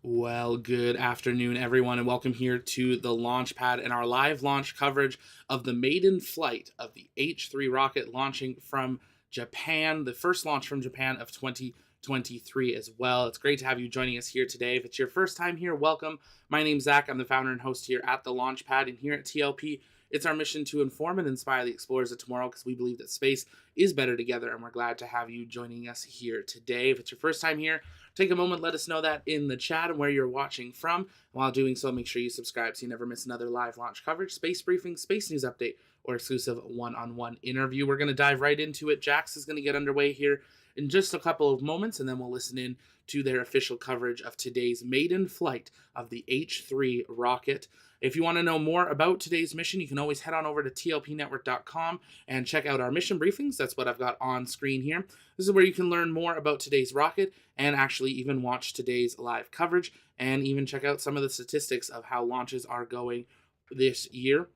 Well, good afternoon, everyone, and welcome here to the launch pad and our live launch coverage of the maiden flight of the H3 rocket launching from Japan, the first launch from Japan of 2023 as well. It's great to have you joining us here today. If it's your first time here, welcome. My name's Zach. I'm the founder and host here at the launch pad, and here at TLP, it's our mission to inform and inspire the explorers of tomorrow because we believe that space is better together, and we're glad to have you joining us here today. If it's your first time here, take a moment, let us know that in the chat and where you're watching from. While doing so, make sure you subscribe so you never miss another live launch coverage, space briefing, space news update, or exclusive one-on-one interview. We're going to dive right into it. Jax is going to get underway here in just a couple of moments, and then we'll listen in to their official coverage of today's maiden flight of the H3 rocket. If you want to know more about today's mission, you can always head on over to tlpnetwork.com and check out our mission briefings. That's what I've got on screen here. This is where you can learn more about today's rocket and actually even watch today's live coverage and even check out some of the statistics of how launches are going this year.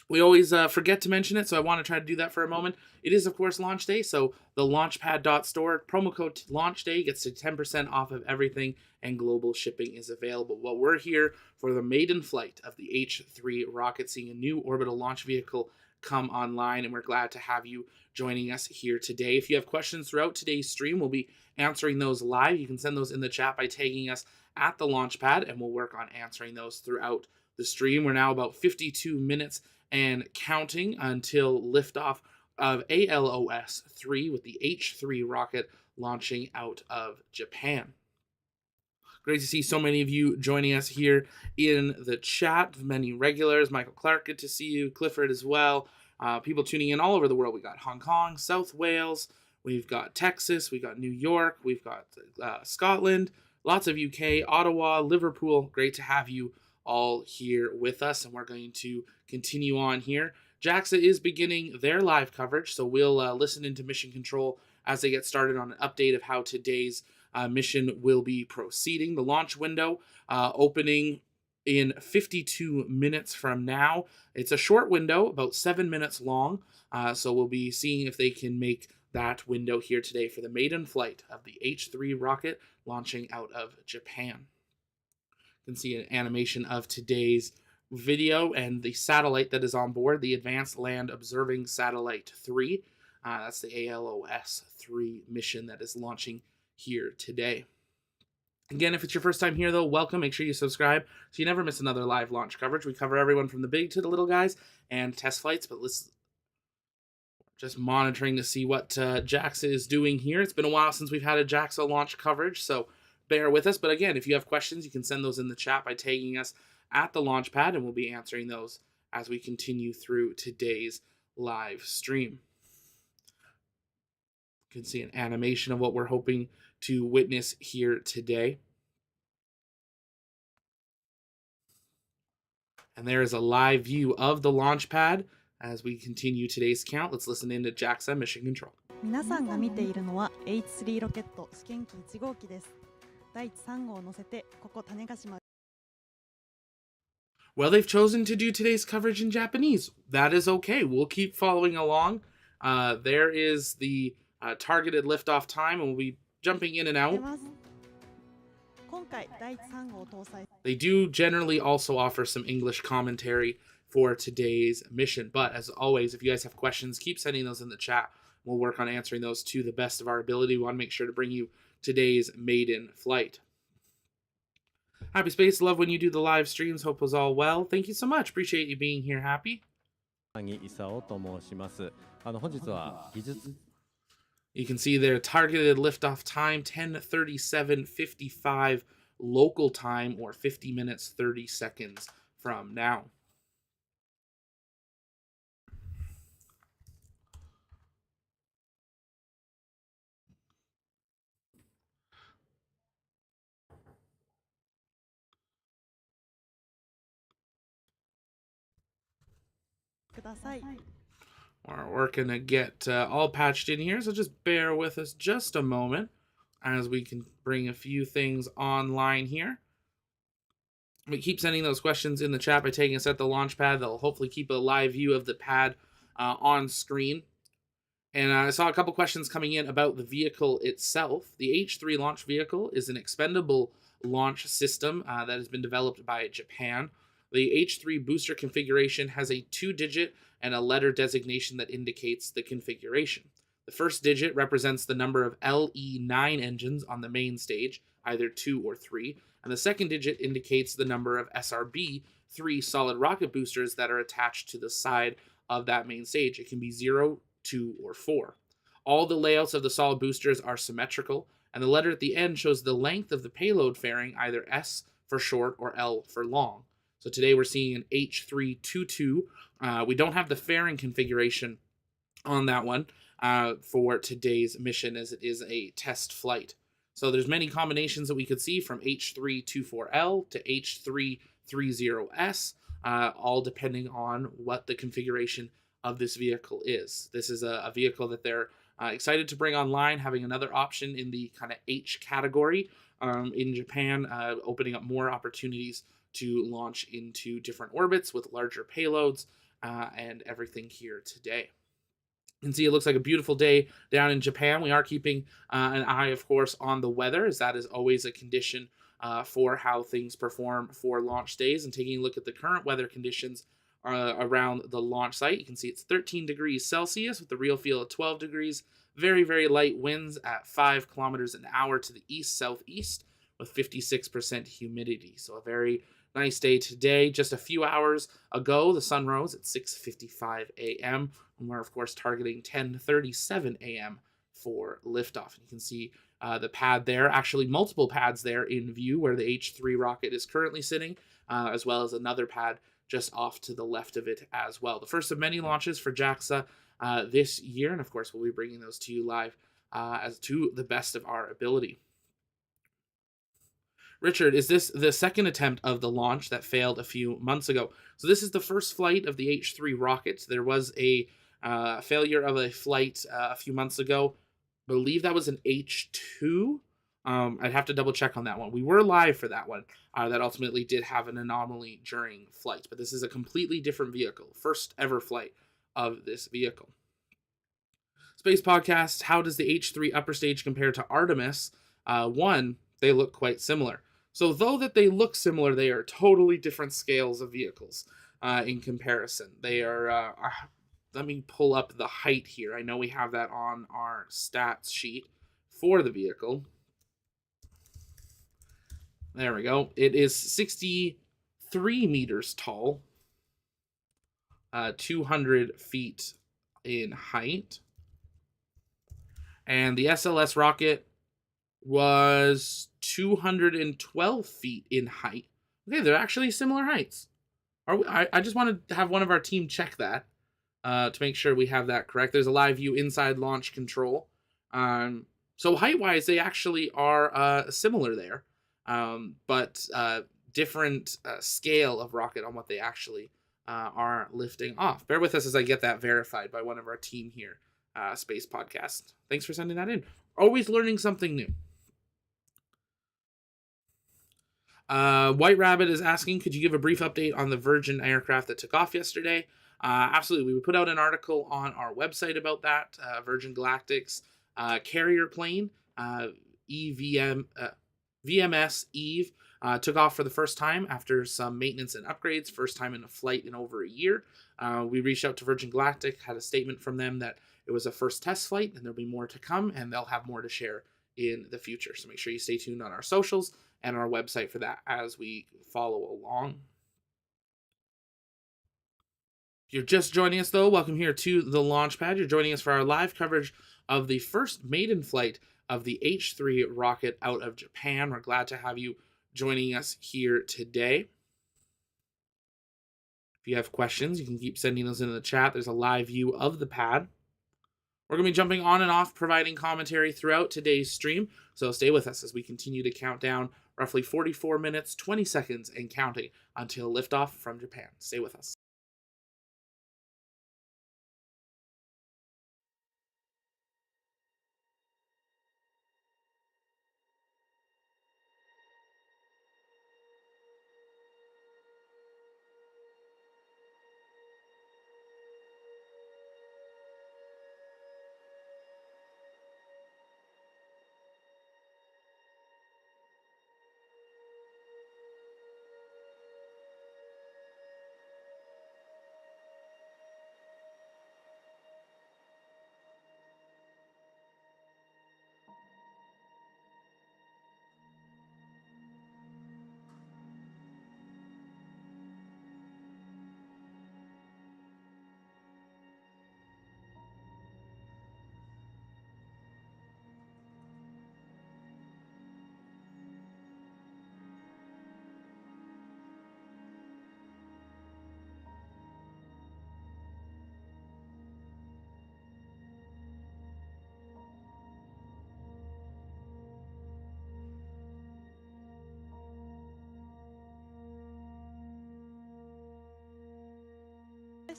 We always forget to mention it, so I want to try to do that for a moment. It is, of course, launch day, so the launchpad.store, promo code launch day gets to 10% off of everything, and global shipping is available. Well, we're here for the maiden flight of the H3 rocket, seeing a new orbital launch vehicle come online, and we're glad to have you joining us here today. If you have questions throughout today's stream, we'll be answering those live. You can send those in the chat by tagging us at the Launchpad, and we'll work on answering those throughout the stream. We're now about 52 minutes and counting until liftoff of ALOS 3 with the H3 rocket launching out of Japan. Great to see so many of you joining us here in the chat. Many regulars. Michael Clark, good to see you. Clifford as well. People tuning in all over the world. We got Hong Kong, South Wales. We've got Texas. We've got New York. We've got Scotland. Lots of UK, Ottawa, Liverpool. Great to have you all here with us, and we're going to continue on here. JAXA is beginning their live coverage, so we'll listen into Mission Control as they get started on an update of how today's mission will be proceeding. The launch window opening in 52 minutes from now. It's a short window, about 7 minutes long, so we'll be seeing if they can make that window here today for the maiden flight of the H3 rocket launching out of Japan. You can see an animation of today's video and the satellite that is on board, the Advanced Land Observing Satellite 3. That's the ALOS 3 mission that is launching here today. Again, if it's your first time here, though, welcome. Make sure you subscribe so you never miss another live launch coverage. We cover everyone from the big to the little guys and test flights, but let's just monitoring to see what JAXA is doing here. It's been a while since we've had a JAXA launch coverage, so bear with us. But again, if you have questions, you can send those in the chat by tagging us at the Launchpad, and we'll be answering those as we continue through today's live stream. You can see an animation of what we're hoping to witness here today. And there is a live view of the Launchpad as we continue today's count. Let's listen in to JAXA Mission Control. 皆さんが見ているのは H3 ロケット試験機1号機です。第3号を乗せてここ種子島 Well, they've chosen to do today's coverage in Japanese. That is okay. We'll keep following along. There is the targeted liftoff time, and we'll be jumping in and out. They do generally also offer some English commentary for today's mission. But as always, if you guys have questions, keep sending those in the chat. We'll work on answering those to the best of our ability. We want to make sure to bring you today's maiden flight. Happy Space, love when you do the live streams. Hope was all well. Thank you so much. Appreciate you being here, Happy. You can see their targeted liftoff time, 10:37:55 local time, or 50 minutes, 30 seconds from now. We're working to get all patched in here, so just bear with us just a moment as we can bring a few things online here. We keep sending those questions in the chat by taking us at the Launchpad. They'll hopefully keep a live view of the pad on screen. And I saw a couple questions coming in about the vehicle itself. The H3 launch vehicle is an expendable launch system that has been developed by Japan. The H3 booster configuration has a 2-digit and a letter designation that indicates the configuration. The first digit represents the number of LE9 engines on the main stage, either 2 or 3, and the second digit indicates the number of SRB-3 solid rocket boosters that are attached to the side of that main stage. It can be 0, 2, or 4. All the layouts of the solid boosters are symmetrical, and the letter at the end shows the length of the payload fairing, either S for short or L for long. So today we're seeing an H322. We don't have the fairing configuration on that one for today's mission, as it is a test flight. So there's many combinations that we could see, from H324L to H330S, all depending on what the configuration of this vehicle is. This is a vehicle that they're excited to bring online, having another option in the kind of H category in Japan, opening up more opportunities to launch into different orbits with larger payloads and everything here today. You can see it looks like a beautiful day down in Japan. We are keeping an eye, of course, on the weather, as that is always a condition for how things perform for launch days. And taking a look at the current weather conditions around the launch site, you can see it's 13 degrees Celsius with the real feel of 12 degrees. Very, very light winds at 5 kilometers an hour to the east-southeast with 56% humidity. So a very nice day today. Just a few hours ago, the sun rose at 6:55 a.m. And we're, of course, targeting 10:37 a.m. for liftoff. And you can see the pad there, actually multiple pads there in view where the H3 rocket is currently sitting, as well as another pad just off to the left of it as well. The first of many launches for JAXA this year. And, of course, we'll be bringing those to you live as to the best of our ability. Richard, is this the second attempt of the launch that failed a few months ago? So this is the first flight of the H3 rocket. There was a failure of a flight a few months ago. I believe that was an H2. I'd have to double check on that one. We were live for that one. That ultimately did have an anomaly during flight, but this is a completely different vehicle. First ever flight of this vehicle. Space Podcast, how does the H3 upper stage compare to Artemis? One, they look quite similar. So though that they look similar, they are totally different scales of vehicles in comparison. They are, let me pull up the height here. I know we have that on our stats sheet for the vehicle. There we go. It is 63 meters tall, 200 feet in height. And the SLS rocket was 212 feet in height. Okay, they're actually similar heights. I just wanted to have one of our team check that to make sure we have that correct. There's a live view inside launch control. So height-wise, they actually are similar there, but different scale of rocket on what they actually are lifting off. Bear with us as I get that verified by one of our team here, Space Podcast. Thanks for sending that in. Always learning something new. White Rabbit is asking, could you give a brief update on the Virgin aircraft that took off yesterday? Absolutely. We put out an article on our website about that. Virgin Galactic's carrier plane, VMS Eve, took off for the first time after some maintenance and upgrades. First time in a flight in over a year. We reached out to Virgin Galactic, had a statement from them that it was a first test flight and there'll be more to come, and they'll have more to share in the future. So make sure you stay tuned on our socials and our website for that as we follow along. If you're just joining us, though, welcome here to the launch pad. You're joining us for our live coverage of the first maiden flight of the H3 rocket out of Japan. We're glad to have you joining us here today. If you have questions, you can keep sending those into the chat. There's a live view of the pad. We're going to be jumping on and off, providing commentary throughout today's stream, so stay with us as we continue to count down roughly 44 minutes, 20 seconds, and counting until liftoff from Japan. Stay with us.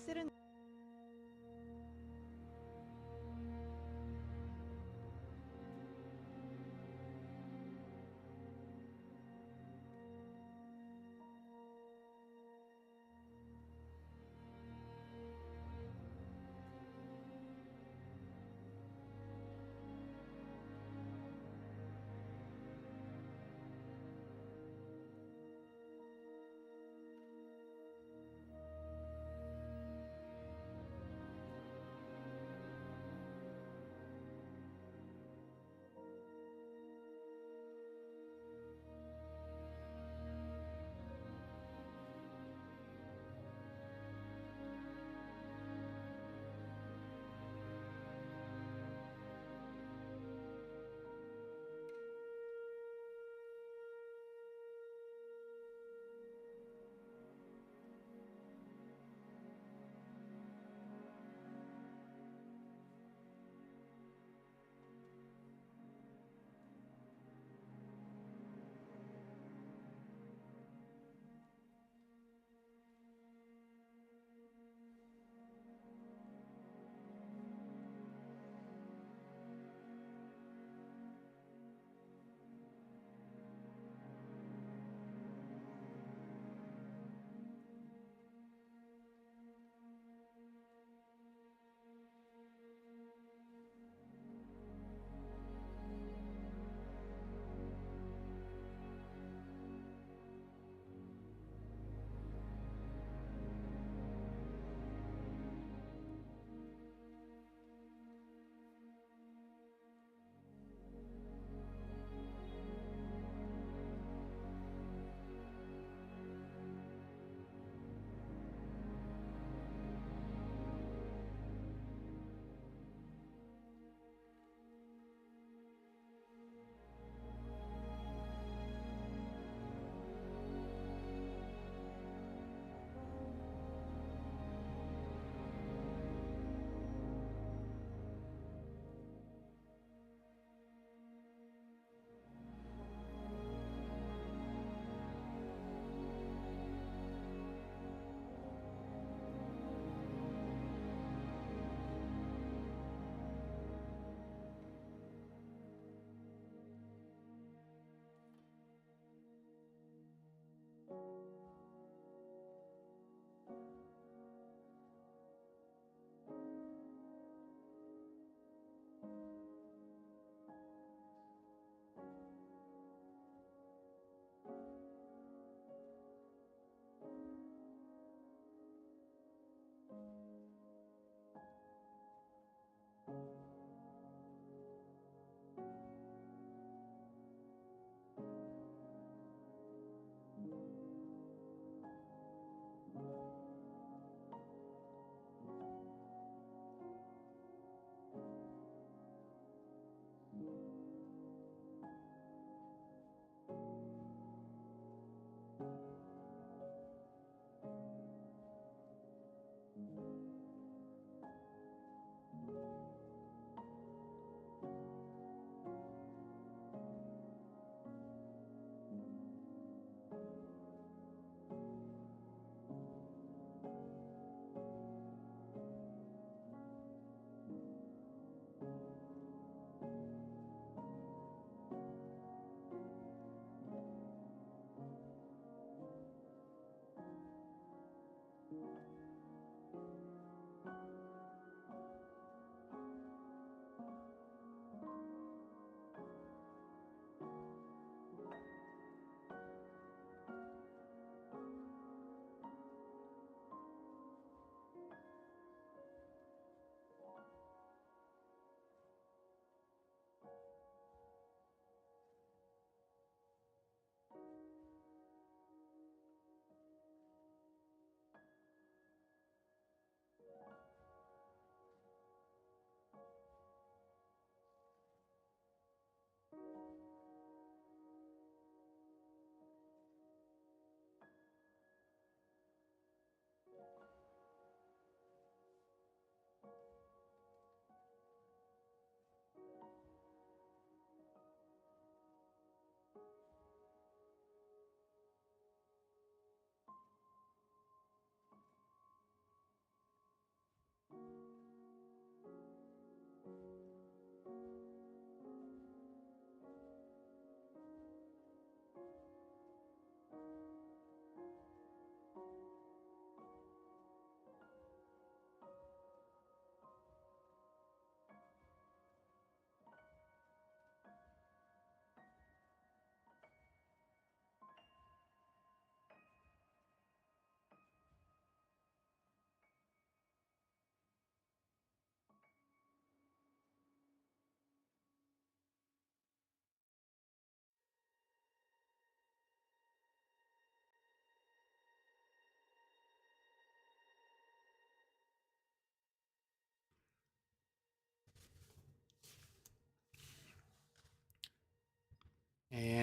してるん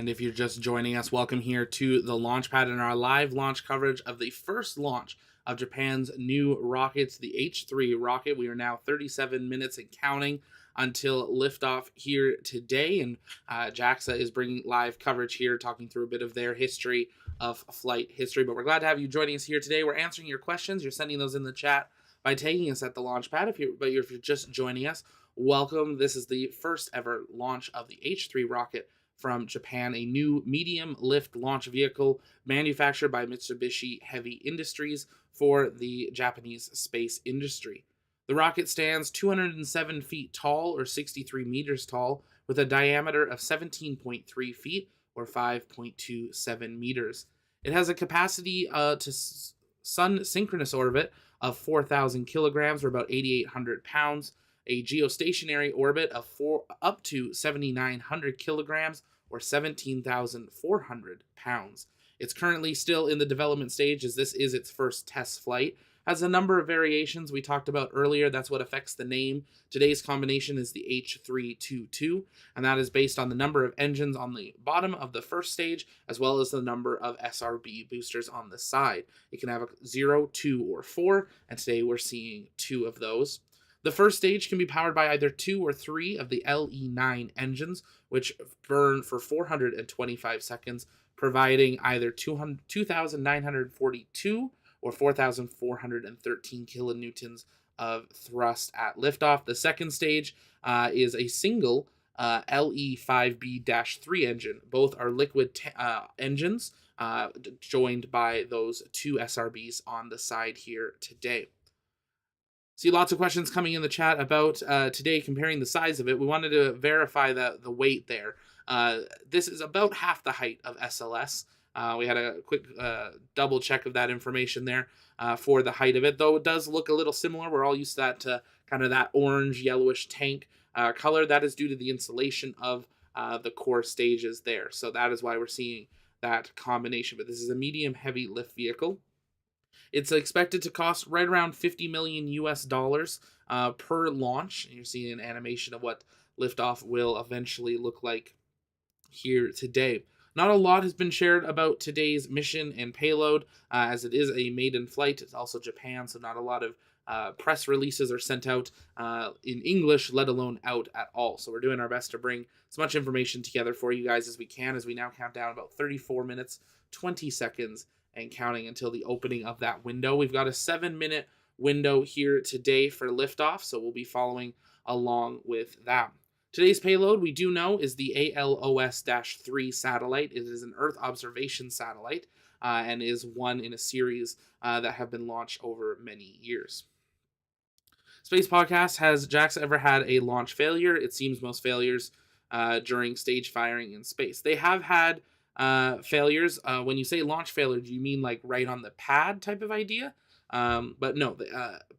And if you're just joining us, welcome here to the launch pad and our live launch coverage of the first launch of Japan's new rockets, the H3 rocket. We are now 37 minutes and counting until liftoff here today. And JAXA is bringing live coverage here, talking through a bit of their history of flight history. But we're glad to have you joining us here today. We're answering your questions. You're sending those in the chat by tagging us at the launch pad. If you're just joining us, welcome. This is the first ever launch of the H3 rocket from Japan, a new medium lift launch vehicle manufactured by Mitsubishi Heavy Industries for the Japanese space industry. The rocket stands 207 feet tall, or 63 meters tall, with a diameter of 17.3 feet, or 5.27 meters. It has a capacity to sun synchronous orbit of 4,000 kilograms, or about 8,800 pounds, a geostationary orbit of up to 7,900 kilograms, or 17,400 pounds. It's currently still in the development stage, as this is its first test flight. Has a number of variations we talked about earlier. That's what affects the name. Today's combination is the H322, and that is based on the number of engines on the bottom of the first stage, as well as the number of SRB boosters on the side. It can have a 0, 2, or 4, and today we're seeing 2 of those. The first stage can be powered by either 2 or 3 of the LE9 engines, which burn for 425 seconds, providing either 2,942 or 4,413 kilonewtons of thrust at liftoff. The second stage is a single LE5B-3 engine. Both are liquid engines joined by those 2 SRBs on the side here today. See lots of questions coming in the chat about today comparing the size of it. We wanted to verify the weight there. This is about half the height of SLS. We had a quick double check of that information there for the height of it, though it does look a little similar. We're all used to that kind of that orange yellowish tank color. That is due to the insulation of the core stages there. So that is why we're seeing that combination. But this is a medium heavy lift vehicle. It's expected to cost right around 50 million US dollars per launch. And you're seeing an animation of what liftoff will eventually look like here today. Not a lot has been shared about today's mission and payload, as it is a maiden flight. It's also Japan, so not a lot of press releases are sent out in English, let alone out at all. So we're doing our best to bring as much information together for you guys as we can, as we now count down about 34 minutes, 20 seconds, and counting until the opening of that window. We've got a 7-minute window here today for liftoff, so we'll be following along with that. Today's payload, we do know, is the ALOS-3 satellite. It is an Earth observation satellite and is one in a series that have been launched over many years. Space Podcast, has JAXA ever had a launch failure? It seems most failures during stage firing in space. They have had failures. When you say launch failure, do you mean like right on the pad type of idea? But no,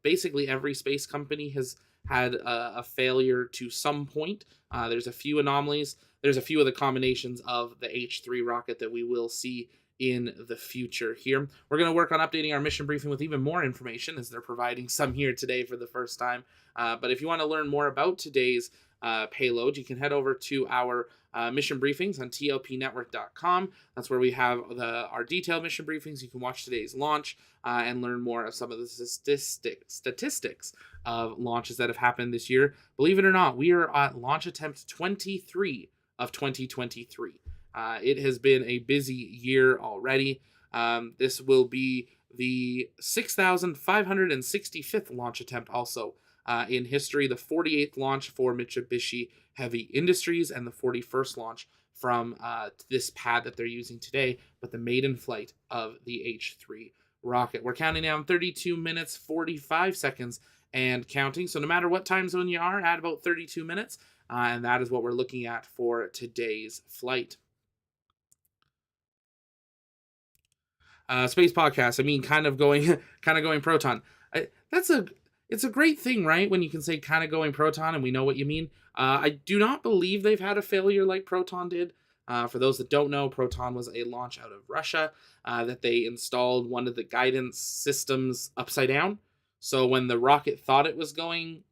basically every space company has had a failure to some point. There's a few anomalies. There's a few of the combinations of the H3 rocket that we will see in the future here. We're going to work on updating our mission briefing with even more information, as they're providing some here today for the first time. But if you want to learn more about today's payload, you can head over to our mission briefings on tlpnetwork.com. That's where we have our detailed mission briefings. You can watch today's launch and learn more of some of the statistics of launches that have happened this year. Believe it or not, we are at launch attempt 23 of 2023. It has been a busy year already. This will be the 6,565th launch attempt also in history, the 48th launch for Mitsubishi Heavy Industries, and the 41st launch from this pad that they're using today, but the maiden flight of the H3 rocket. We're counting down 32 minutes, 45 seconds, and counting. So no matter what time zone you are, add about 32 minutes, and that is what we're looking at for today's flight. Space Podcast, I mean, kind of going proton. It's a great thing, right? When you can say kind of going proton and we know what you mean. I do not believe they've had a failure like Proton did. For those that don't know, Proton was a launch out of Russia that they installed one of the guidance systems upside down. So when the rocket thought it was going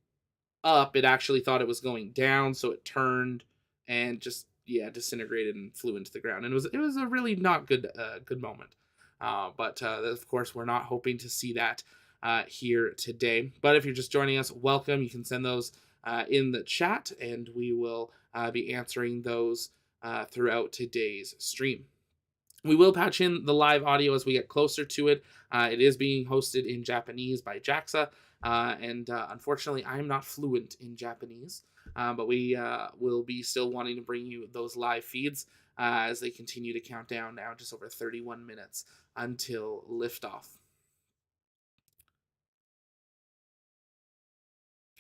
up, it actually thought it was going down. So it turned and just disintegrated and flew into the ground. And it was a really not good good moment. But of course, we're not hoping to see that here today. But if you're just joining us, welcome. You can send those in the chat, and we will be answering those throughout today's stream. We will patch in the live audio as we get closer to it. It is being hosted in Japanese by JAXA, and unfortunately, I'm not fluent in Japanese, but we will be still wanting to bring you those live feeds as they continue to count down now, just over 31 minutes until liftoff.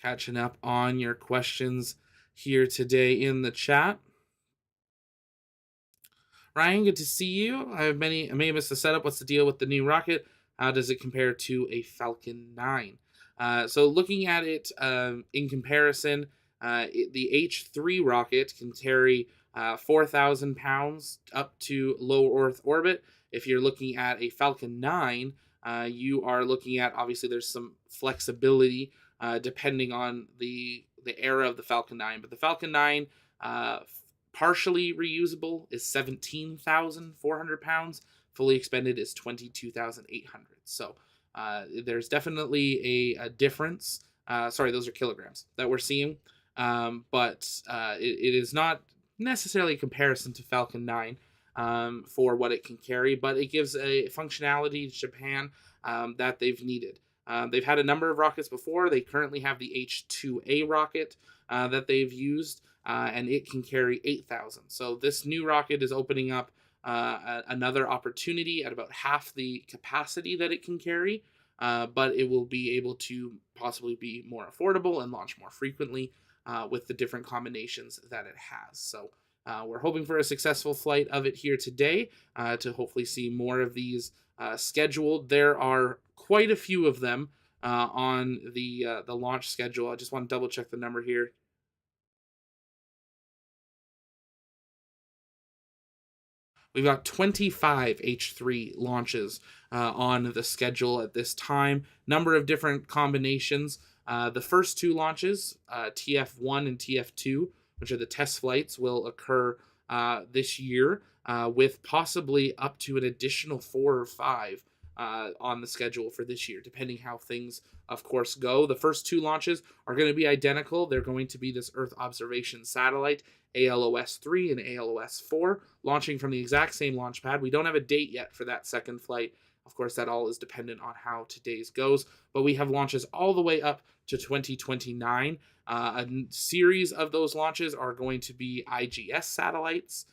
Catching up on your questions here today in the chat. Ryan, good to see you. I may have missed the setup. What's the deal with the new rocket? How does it compare to a Falcon 9? So looking at it in comparison, the H3 rocket can carry 4,000 pounds up to low Earth orbit. If you're looking at a Falcon 9, you are looking at, obviously there's some flexibility depending on the era of the Falcon 9. But the Falcon 9 partially reusable is 17,400 pounds. Fully expended is 22,800. So there's definitely a difference. Sorry, those are kilograms that we're seeing. But it is not necessarily a comparison to Falcon 9 for what it can carry, but it gives a functionality to Japan that they've needed. They've had a number of rockets before. They currently have the H2A rocket that they've used, and it can carry 8,000. So this new rocket is opening up another opportunity at about half the capacity that it can carry, but it will be able to possibly be more affordable and launch more frequently with the different combinations that it has. So we're hoping for a successful flight of it here today to hopefully see more of these scheduled. There are quite a few of them on the launch schedule. I just want to double check the number here. We've got 25 H3 launches on the schedule at this time. Number of different combinations. The first two launches, TF1 and TF2, which are the test flights, will occur this year with possibly up to an additional 4 or 5 on the schedule for this year, depending how things, of course, go. The first two launches are going to be identical. They're going to be this Earth observation satellite, ALOS-3 and ALOS-4, launching from the exact same launch pad. We don't have a date yet for that second flight. Of course, that all is dependent on how today's goes, but we have launches all the way up to 2029. A series of those launches are going to be IGS satellites.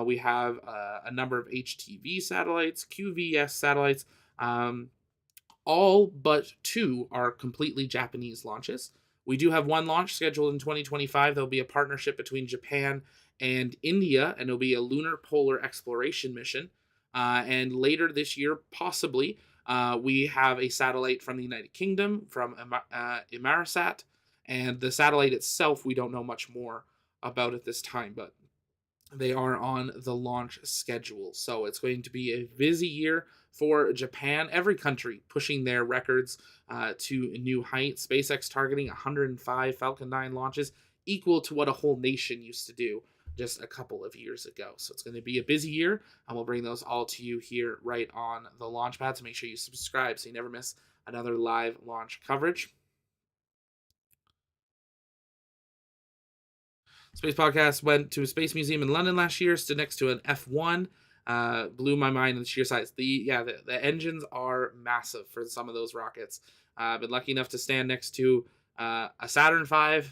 We have a number of HTV satellites, QVS satellites. All but 2 are completely Japanese launches. We do have one launch scheduled in 2025. There'll be a partnership between Japan and India, and it'll be a lunar polar exploration mission. And later this year, possibly, we have a satellite from the United Kingdom, from Inmarsat. And the satellite itself, we don't know much more about at this time, but they are on the launch schedule. So it's going to be a busy year for Japan. Every country pushing their records to new heights. SpaceX targeting 105 Falcon 9 launches, equal to what a whole nation used to do just a couple of years ago. So it's going to be a busy year, and we'll bring those all to you here right on the Launchpad. So make sure you subscribe so you never miss another live launch coverage. Space Podcast went to a space museum in London last year, stood next to an F1. Blew my mind in the sheer size. The engines are massive for some of those rockets. I've been lucky enough to stand next to a Saturn V,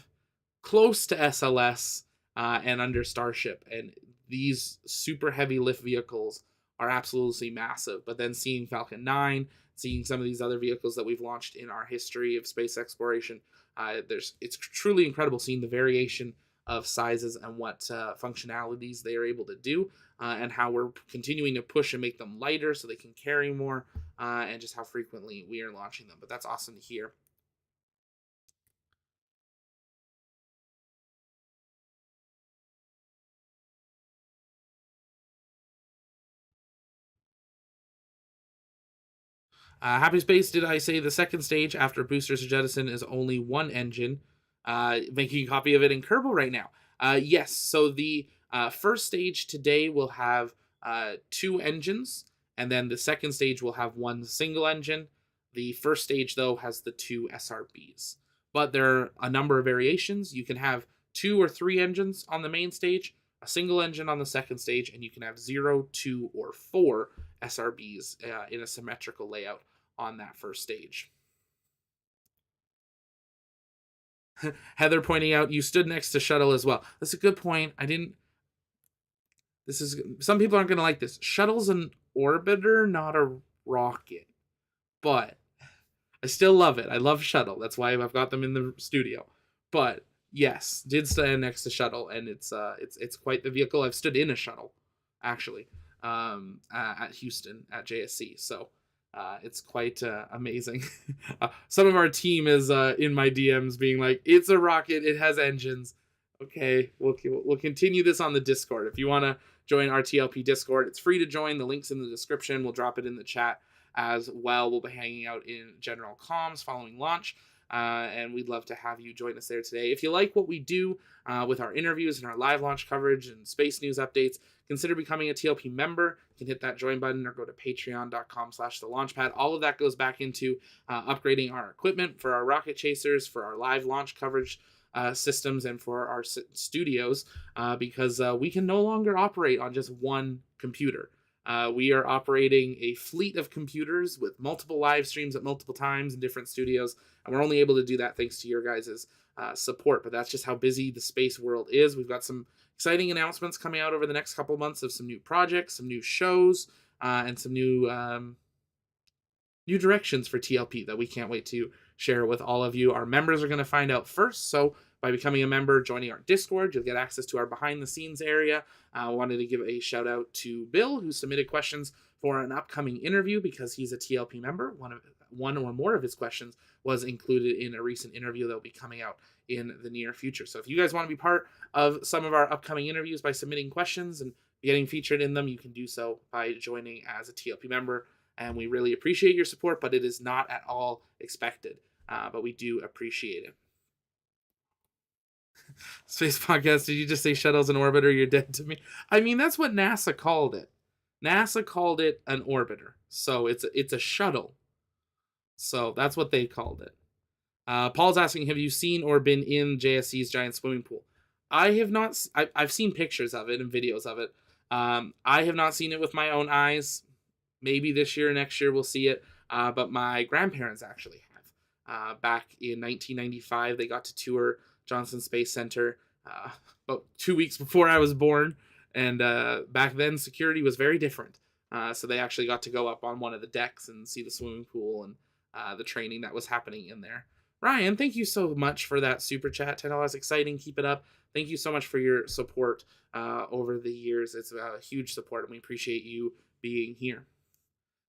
close to SLS, and under Starship. And these super heavy lift vehicles are absolutely massive. But then seeing Falcon 9, seeing some of these other vehicles that we've launched in our history of space exploration, it's truly incredible seeing the variation of sizes and what functionalities they are able to do, and how we're continuing to push and make them lighter so they can carry more, and just how frequently we are launching them. But that's awesome to hear. Happy Space, did I say the second stage after boosters are jettisoned is only one engine? Making a copy of it in Kerbal right now. Yes, so the First stage today will have 2 engines, and then the second stage will have 1 single engine. The first stage, though, has the 2 SRBs. But there are a number of variations. You can have 2 or 3 engines on the main stage, a single engine on the second stage, and you can have 0, 2, or 4 SRBs in a symmetrical layout on that first stage. Heather pointing out you stood next to Shuttle as well. That's a good point. Some people aren't going to like this. Shuttle's an orbiter, not a rocket. But I still love it. I love Shuttle. That's why I've got them in the studio. But yes, did stand next to Shuttle, and it's quite the vehicle. I've stood in a Shuttle, actually, at Houston at JSC. So it's quite amazing. Some of our team is in my DMs being like, "It's a rocket. It has engines." Okay, we'll continue this on the Discord. If you want to join our TLP Discord, it's free to join. The link's in the description. We'll drop it in the chat as well. We'll be hanging out in general comms following launch, and we'd love to have you join us there today. If you like what we do with our interviews and our live launch coverage and space news updates, consider becoming a TLP member. You can hit that join button or go to patreon.com/thelaunchpad. All of that goes back into upgrading our equipment for our rocket chasers, for our live launch coverage systems, and for our studios, because we can no longer operate on just one computer. We are operating a fleet of computers with multiple live streams at multiple times in different studios, and we're only able to do that thanks to your guys' support. But that's just how busy the space world is. We've got some exciting announcements coming out over the next couple months of some new projects, some new shows, and some new directions for TLP that we can't wait to share with all of you. Our members are going to find out first, so by becoming a member, joining our Discord, you'll get access to our behind the scenes area. I wanted to give a shout out to Bill, who submitted questions for an upcoming interview because he's a TLP member. One or more of his questions was included in a recent interview that will be coming out in the near future. So if you guys want to be part of some of our upcoming interviews by submitting questions and getting featured in them, you can do so by joining as a TLP member. And we really appreciate your support, but it is not at all expected. But we do appreciate it. Space Podcast, did you just say shuttle's an orbiter? You're dead to me. I mean, that's what NASA called it. NASA called it an orbiter. So it's a shuttle. So that's what they called it. Paul's asking, have you seen or been in JSC's giant swimming pool? I have not. I've seen pictures of it and videos of it. I have not seen it with my own eyes. Maybe this year or next year we'll see it. But my grandparents actually have. Back in 1995, they got to tour Johnson Space Center about 2 weeks before I was born. And back then, security was very different. So they actually got to go up on one of the decks and see the swimming pool and the training that was happening in there. Ryan, thank you so much for that super chat. $10 exciting. Keep it up. Thank you so much for your support over the years. It's a huge support, and we appreciate you being here.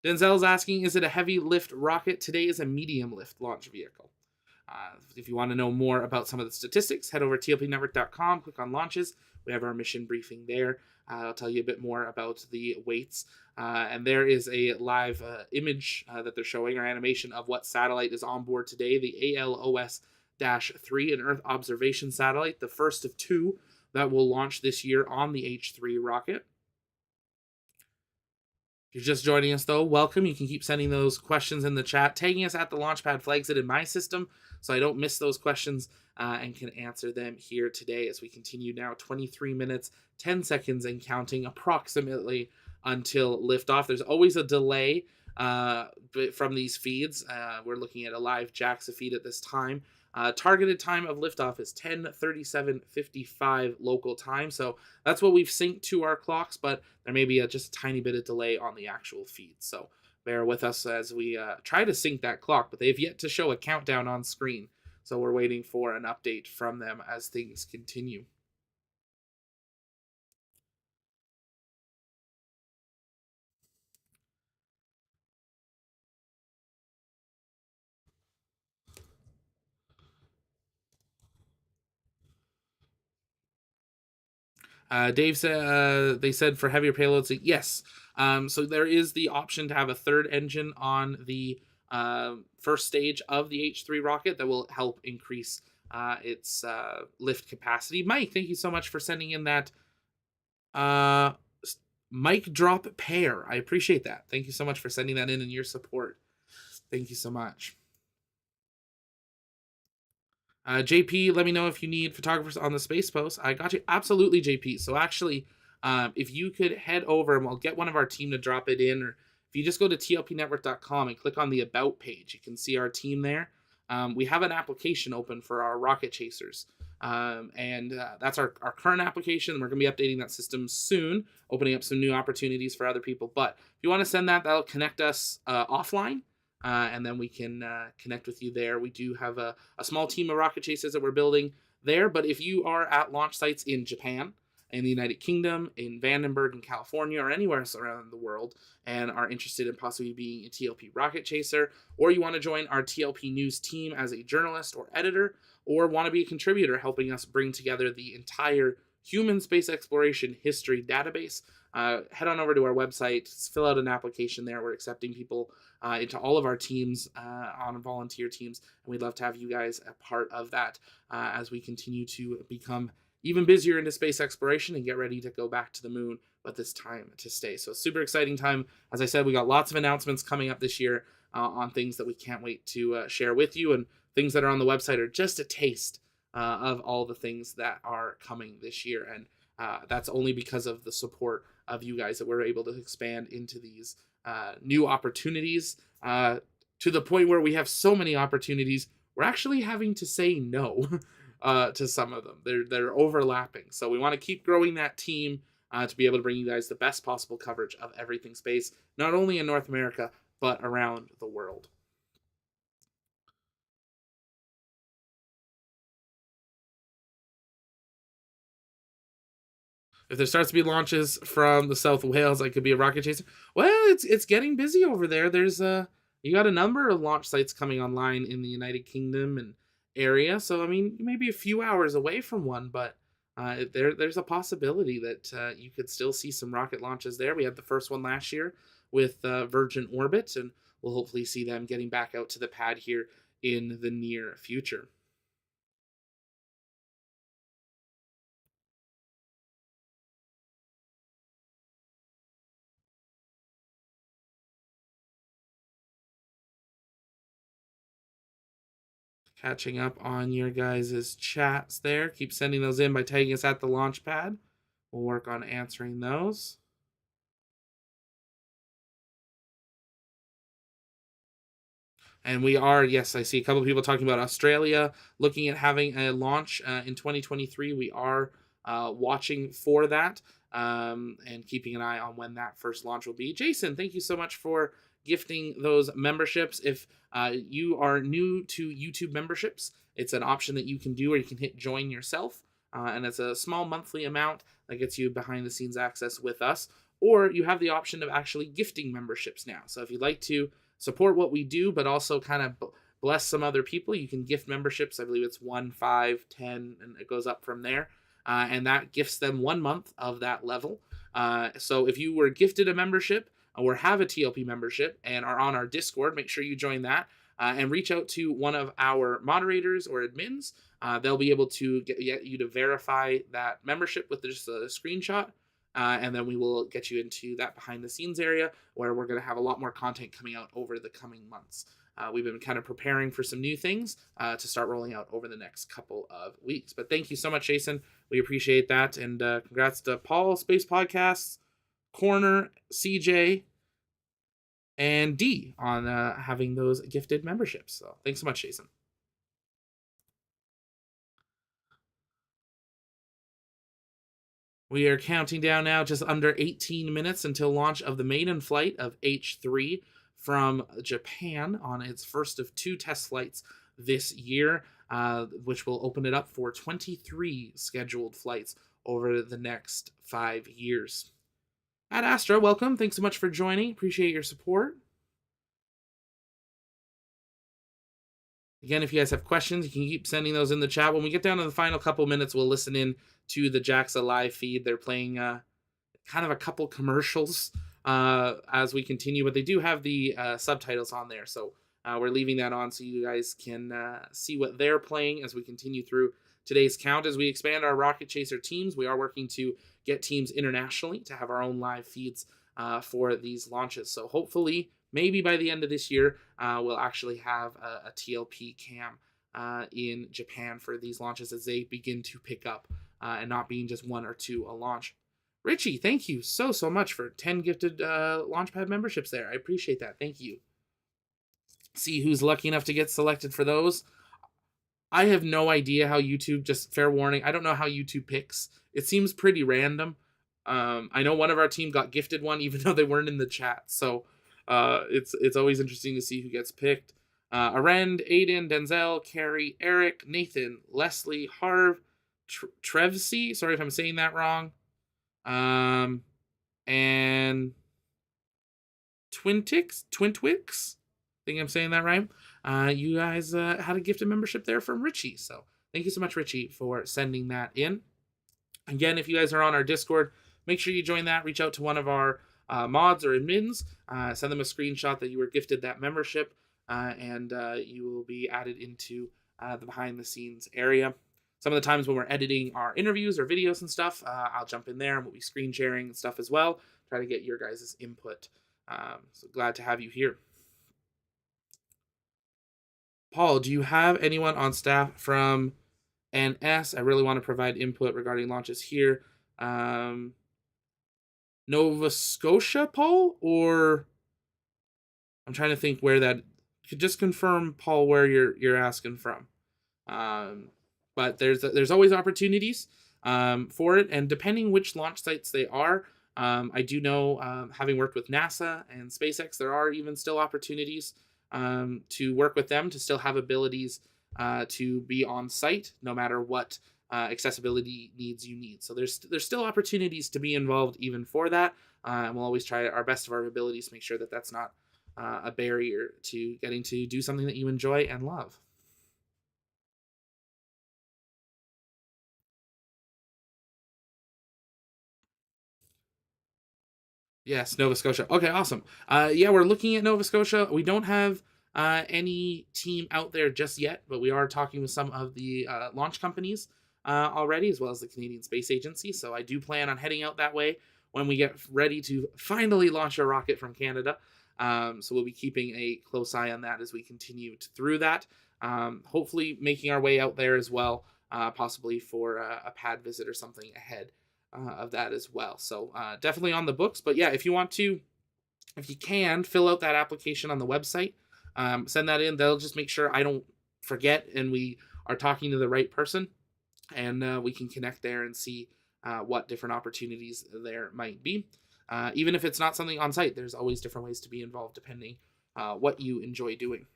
Denzel's asking, is it a heavy lift rocket? Today is a medium lift launch vehicle. If you want to know more about some of the statistics, head over to tlpnetwork.com, click on launches. We have our mission briefing there. I'll tell you a bit more about the weights. And there is a live image that they're showing, or animation of what satellite is on board today, the ALOS-3, an Earth observation satellite, the first of 2 that will launch this year on the H3 rocket. If you're just joining us, though, welcome. You can keep sending those questions in the chat. Tagging us at the Launchpad flags it in my system, so I don't miss those questions and can answer them here today as we continue now 23 minutes, 10 seconds and counting approximately until liftoff. There's always a delay from these feeds. We're looking at a live JAXA feed at this time. Targeted time of liftoff is 10:37:55 local time. So that's what we've synced to our clocks, but there may be just a tiny bit of delay on the actual feed. So bear with us as we try to sync that clock, but they've yet to show a countdown on screen. So we're waiting for an update from them as things continue. Dave said they said for heavier payloads. Yes. So there is the option to have a third engine on the first stage of the H3 rocket that will help increase its lift capacity. Mike, thank you so much for sending in that Uh, Mic Drop Pair. I appreciate that. Thank you so much for sending that in and your support. Thank you so much. JP, let me know if you need photographers on the space post. I got you. Absolutely, JP. So actually, if you could head over and we'll get one of our team to drop it in, or if you just go to tlpnetwork.com and click on the About page, you can see our team there. We have an application open for our rocket chasers. And that's our current application. We're going to be updating that system soon, opening up some new opportunities for other people. But if you want to send that, that'll connect us offline. And then we can connect with you there. We do have a small team of rocket chasers that we're building there. But if you are at launch sites in Japan, in the United Kingdom, in Vandenberg, in California, or anywhere else around the world, and are interested in possibly being a TLP rocket chaser, or you want to join our TLP News team as a journalist or editor, or want to be a contributor helping us bring together the entire human space exploration history database, head on over to our website, fill out an application there. We're accepting people into all of our teams on volunteer teams, and we'd love to have you guys a part of that as we continue to become even busier into space exploration and get ready to go back to the moon, but this time to stay. So super exciting time. As I said, we got lots of announcements coming up this year on things that we can't wait to share with you, and things that are on the website are just a taste of all the things that are coming this year. And that's only because of the support of you guys that we're able to expand into these new opportunities to the point where we have so many opportunities, we're actually having to say no to some of them. They're overlapping. So we want to keep growing that team to be able to bring you guys the best possible coverage of everything space, not only in North America, but around the world. If there starts to be launches from the South Wales, I could be a rocket chaser. Well, it's getting busy over there. There's you got a number of launch sites coming online in the United Kingdom and area. So I mean, you may be a few hours away from one, but there's a possibility that you could still see some rocket launches there. We had the first one last year with Virgin Orbit, and we'll hopefully see them getting back out to the pad here in the near future. Catching up on your guys' chats there. Keep sending those in by tagging us at the launch pad. We'll work on answering those. And we are, yes, I see a couple of people talking about Australia looking at having a launch in 2023. We are watching for that and keeping an eye on when that first launch will be. Jason, thank you so much for gifting those memberships. If you are new to YouTube memberships, it's an option that you can do, or you can hit join yourself. And it's a small monthly amount that gets you behind the scenes access with us. Or you have the option of actually gifting memberships now. So if you'd like to support what we do, but also kind of bless some other people, you can gift memberships. I believe it's 1, 5, 10, and it goes up from there. And that gifts them 1 month of that level. So if you were gifted a membership or have a TLP membership and are on our Discord, make sure you join that and reach out to one of our moderators or admins. They'll be able to get you to verify that membership with just a screenshot. And then we will get you into that behind the scenes area where we're going to have a lot more content coming out over the coming months. We've been kind of preparing for some new things to start rolling out over the next couple of weeks. But thank you so much, Jason. We appreciate that. And congrats to Paul, Space Podcasts, Corner, CJ, and D on having those gifted memberships. So thanks so much, Jason. We are counting down now just under 18 minutes until launch of the maiden flight of H3 from Japan on its first of 2 test flights this year, which will open it up for 23 scheduled flights over the next 5 years. Ad Astra, welcome. Thanks so much for joining. Appreciate your support. Again, if you guys have questions, you can keep sending those in the chat. When we get down to the final couple minutes, we'll listen in to the JAXA live feed. They're playing kind of a couple commercials as we continue, but they do have the subtitles on there. So we're leaving that on so you guys can see what they're playing as we continue through today's count. As we expand our Rocket Chaser teams, we are working to get teams internationally to have our own live feeds for these launches. So hopefully, maybe by the end of this year, we'll actually have a TLP cam in Japan for these launches as they begin to pick up and not being just 1 or 2 a launch. Richie, thank you so much for 10 gifted Launchpad memberships there. I appreciate that. Thank you. See who's lucky enough to get selected for those. I have no idea how YouTube, just fair warning, I don't know how YouTube picks. It seems pretty random. I know one of our team got gifted one, even though they weren't in the chat. So it's always interesting to see who gets picked. Arend, Aiden, Denzel, Carrie, Eric, Nathan, Leslie, Harv, Trevsey. Sorry if I'm saying that wrong. And Twintix. I think I'm saying that right. You guys had a gifted membership there from Richie. So thank you so much, Richie, for sending that in. Again, if you guys are on our Discord, make sure you join that. Reach out to one of our mods or admins. Send them a screenshot that you were gifted that membership, and you will be added into the behind the scenes area. Some of the times when we're editing our interviews or videos and stuff, I'll jump in there and we'll be screen sharing and stuff as well. Try to get your guys' input. So glad to have you here. Paul, do you have anyone on staff from NS? I really want to provide input regarding launches here. Nova Scotia, Paul? Or I'm trying to think where that... Could just confirm, Paul, where you're asking from. But there's always opportunities for it, and depending which launch sites they are, I do know, having worked with NASA and SpaceX, there are even still opportunities to work with them to still have abilities to be on site, no matter what accessibility needs you need. So there's still opportunities to be involved even for that, and we'll always try our best of our abilities to make sure that that's not a barrier to getting to do something that you enjoy and love. Yes, Nova Scotia. Okay, awesome. Yeah, we're looking at Nova Scotia. We don't have any team out there just yet, but we are talking with some of the launch companies already, as well as the Canadian Space Agency. So I do plan on heading out that way when we get ready to finally launch a rocket from Canada. So we'll be keeping a close eye on that as we continue through that. Hopefully making our way out there as well, possibly for a pad visit or something ahead of that as well. So definitely on the books. But yeah, if you want to, if you can, fill out that application on the website. Send that in. They'll just make sure I don't forget and we are talking to the right person. And we can connect there and see what different opportunities there might be. Even if it's not something on site, there's always different ways to be involved depending what you enjoy doing.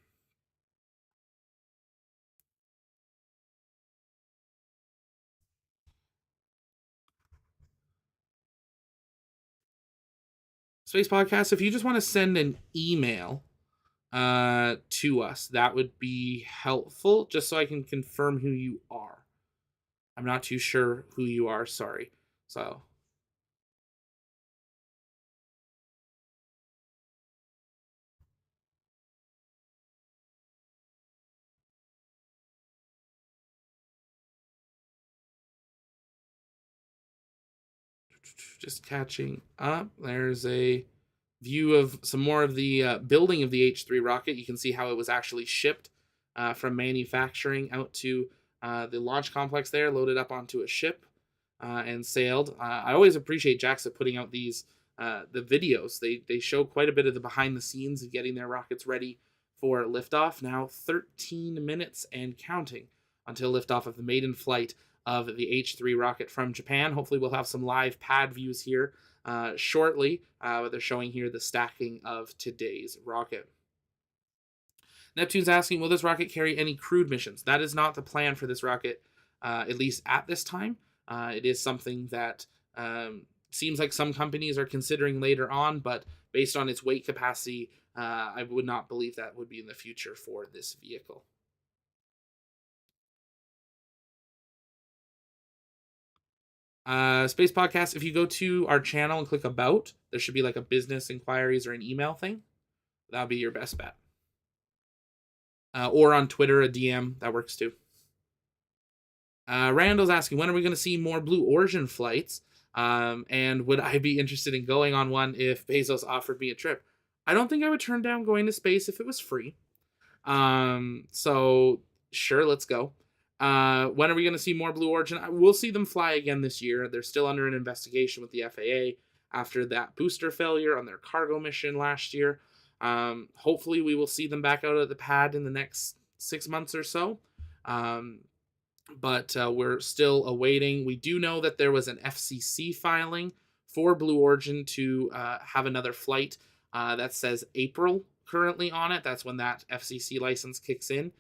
Space Podcast, if you just want to send an email to us, that would be helpful, just so I can confirm who you are. I'm not too sure who you are, sorry. So just catching up. There's a view of some more of the building of the H3 rocket. You can see how it was actually shipped from manufacturing out to the launch complex there, loaded up onto a ship and sailed. I always appreciate JAXA putting out these the videos. They show quite a bit of the behind the scenes of getting their rockets ready for liftoff. Now 13 minutes and counting until liftoff of the maiden flight of the H3 rocket from Japan. Hopefully we'll have some live pad views here shortly. They're showing here the stacking of today's rocket. Neptune's asking, will this rocket carry any crewed missions? That is not the plan for this rocket, at least at this time. It is something that seems like some companies are considering later on, but based on its weight capacity, I would not believe that would be in the future for this vehicle. Space Podcast, if you go to our channel and click About, there should be like a business inquiries or an email thing. That would be your best bet. Or on Twitter, a DM, that works too. Randall's asking, when are we going to see more Blue Origin flights? And would I be interested in going on one if Bezos offered me a trip? I don't think I would turn down going to space if it was free. So sure, let's go. When are we going to see more Blue Origin? We'll see them fly again this year. They're still under an investigation with the FAA after that booster failure on their cargo mission last year. Hopefully, we will see them back out of the pad in the next 6 months or so. But we're still awaiting. We do know that there was an FCC filing for Blue Origin to have another flight that says April currently on it. That's when that FCC license kicks in.